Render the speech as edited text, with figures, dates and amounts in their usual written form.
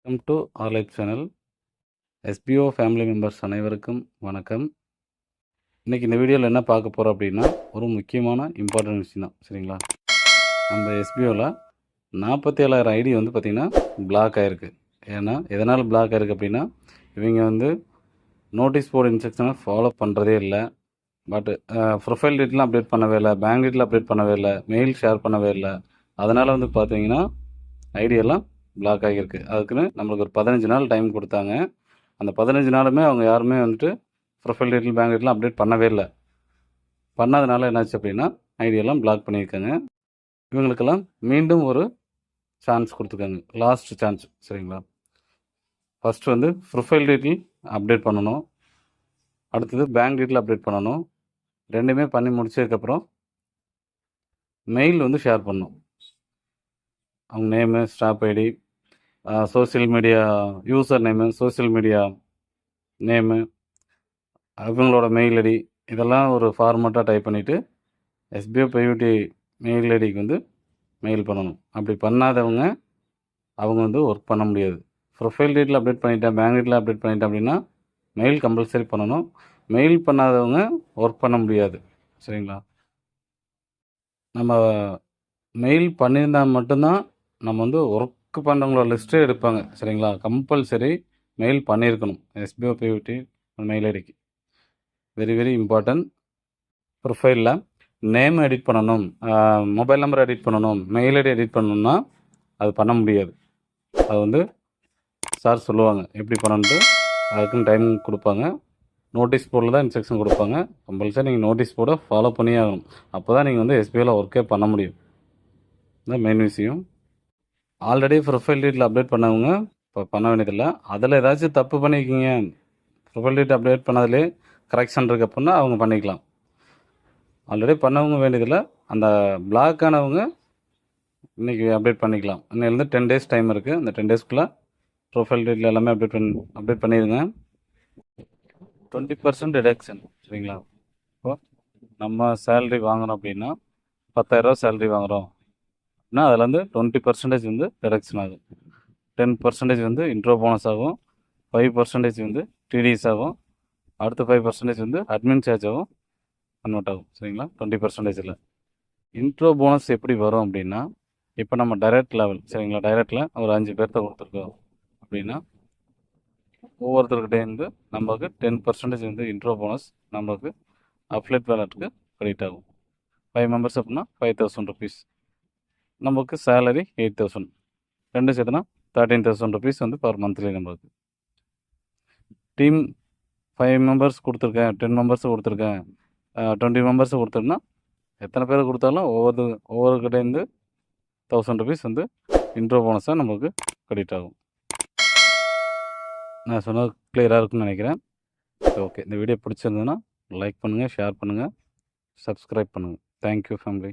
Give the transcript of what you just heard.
Welcome to R life channel. SPO family members அனைவருக்கும் வணக்கம். இன்றைக்கி இந்த வீடியோவில் என்ன பார்க்க போகிறோம் அப்படின்னா, ஒரு முக்கியமான இம்பார்ட்டன்ட் விஷயம் தான். சரிங்களா, நம்ம எஸ்பிஓவில் 47,000 ஐடி வந்து பார்த்திங்கன்னா பிளாக் ஆகிருக்கு. ஏன்னா எதனால் பிளாக் ஆகிருக்கு அப்படின்னா, இவங்க நோட்டீஸ் போர்டு இன்ஸ்ட்ரக்ஷனை ஃபாலோ பண்ணுறதே இல்லை. பட் ப்ரொஃபைல் டீட்டெயிலாம் அப்டேட் பண்ணவே இல்லை, பேங்க் டீட்டெயில் அப்டேட் பண்ணவே இல்லை, மெயில் ஷேர் பண்ணவே இல்லை. அதனால் பார்த்தீங்கன்னா ஐடியெல்லாம் பிளாக் ஆகியிருக்கு. அதுக்குன்னு நம்மளுக்கு ஒரு 15 நாள் டைம் கொடுத்தாங்க. அந்த 15 நாளுமே அவங்க யாருமே ப்ரொஃபைல் டீட்டெயில் பேங்க் டீட்டெயிலாம் அப்டேட் பண்ணவே இல்லை. பண்ணாதனால என்னாச்சு அப்படின்னா ஐடியெல்லாம் பிளாக் பண்ணியிருக்காங்க. இவங்களுக்கெல்லாம் மீண்டும் ஒரு சான்ஸ் கொடுத்துருக்காங்க, லாஸ்ட் சான்ஸ். சரிங்களா, ஃபஸ்ட்டு ப்ரொஃபைல் டீட்டெயில் அப்டேட் பண்ணணும், அடுத்தது பேங்க் டீட்டெயில் அப்டேட் பண்ணணும். ரெண்டுமே பண்ணி முடிச்சதுக்கப்புறம் மெயில் ஷேர் பண்ணணும். அவங்க name, staff ID, social media user name, social media name, அவங்களோட மெயில் ஐடி, இதெல்லாம் ஒரு ஃபார்மேட்டாக டைப் பண்ணிவிட்டு எஸ்பிஓ பியூட்டி மெயில் ஐடிக்கு மெயில் பண்ணணும். அப்படி பண்ணாதவங்க அவங்க ஒர்க் பண்ண முடியாது. ப்ரொஃபைல் டீட்டெயில் அப்டேட் பண்ணிட்டேன், பேங்க் டீட்டெயில் அப்டேட் பண்ணிட்டேன் அப்படின்னா மெயில் கம்பல்சரி பண்ணணும். மெயில் பண்ணாதவங்க ஒர்க் பண்ண முடியாது. சரிங்களா, நம்ம மெயில் பண்ணியிருந்தால் மட்டும்தான் நம்ம ஒர்க் பண்ணுறவங்களோட லிஸ்ட்டே எடுப்பாங்க. சரிங்களா, கம்பல்சரி மெயில் பண்ணியிருக்கணும் எஸ்பிஓ பியூட்டி மெயில் ஐடிக்கு. Very very important. ப்ரொஃபைலில் நேம் எடிட் பண்ணணும், மொபைல் நம்பர் எடிட் பண்ணணும், மெயில் ஐடி எடிட் பண்ணணும்னா அது பண்ண முடியாது. அது சார் சொல்லுவாங்க எப்படி பண்ணணுன்ட்டு. அதுக்குன்னு டைம் கொடுப்பாங்க. நோட்டீஸ் போர்டில் தான் இன்ஸ்ட்ரக்ஷன் கொடுப்பாங்க. கம்பல்சரி நீங்கள் நோட்டீஸ் போர்டை ஃபாலோ பண்ணியே ஆகணும். அப்போ தான் நீங்கள் எஸ்பிஓவில் ஒர்க்கே பண்ண முடியும். இதுதான் மெயின் விஷயம். ஆல்ரெடி ப்ரொஃபைல் டீட்டெயில் அப்டேட் பண்ணவங்க இப்போ பண்ண வேண்டியதில்லை. அதில் ஏதாச்சும் தப்பு பண்ணியிருக்கீங்க, ப்ரொஃபைல் டீட்டெயில் அப்டேட் பண்ணதிலே கரெக்ஷன் இருக்குது அப்படின்னா அவங்க பண்ணிக்கலாம். ஆல்ரெடி பண்ணவங்க வேண்டியதில்லை. அந்த பிளாக் ஆனவங்க இன்றைக்கி அப்டேட் பண்ணிக்கலாம். இன்னிலேருந்து 10 days டைம் இருக்குது. அந்த 10 daysக்குள்ளே ப்ரொஃபைல் டீட்டெயில் எல்லாமே அப்டேட் பண்ணிடுங்க. 20% டிடக்ஷன். சரிங்களா, இப்போ நம்ம சேல்ரி வாங்குகிறோம் அப்படின்னா 10,000 சேல்ரி வாங்குகிறோம் அப்படின்னா அதுலேருந்து 20% டிடக்ஷன் ஆகும். 10% இன்ட்ரோ போனஸ் ஆகும், 5% டிடிஎஸ் ஆகும், அடுத்த 5% அட்மின் சார்ஜ் ஆகும், கன்வெர்ட் ஆகும். சரிங்களா, 20%. இன்ட்ரோ போனஸ் எப்படி வரும் அப்படின்னா, இப்போ நம்ம டைரக்ட் லெவல், சரிங்களா, டைரக்டில் ஒரு 5 பேர்த்த கொடுத்துருக்கோம் அப்படின்னா ஒவ்வொருத்தருக்கிட்டேருந்து நமக்கு 10% இன்ட்ரோ போனஸ் நம்மளுக்கு அப்லேட் வேலட்டுக்கு கிரெடிட் ஆகும். 5 மெம்பர்ஸ் அப்படின்னா 5,000 rupees. நமக்கு சேலரி 8,000, ரெண்டு சேர்த்துனா 13,000 rupees பர் மந்த்லி. நம்மளுக்கு டீம் 5 மெம்பர்ஸ் கொடுத்துருக்கேன், 10 மெம்பர்ஸ் கொடுத்துருக்கேன், 20 மெம்பர்ஸ் கொடுத்துருன்னா எத்தனை பேர் கொடுத்தாலும் ஒவ்வொருக்கிட்டேருந்து 1,000 rupees இன்ட்ரோ போனஸாக நமக்கு கிரெடிட் ஆகும். நான் சொன்னது கிளியராக இருக்குன்னு நினைக்கிறேன். ஓகே, இந்த வீடியோ பிடிச்சிருந்ததுன்னா லைக் பண்ணுங்கள், ஷேர் பண்ணுங்கள், சப்ஸ்கிரைப் பண்ணுங்கள். Thank you family.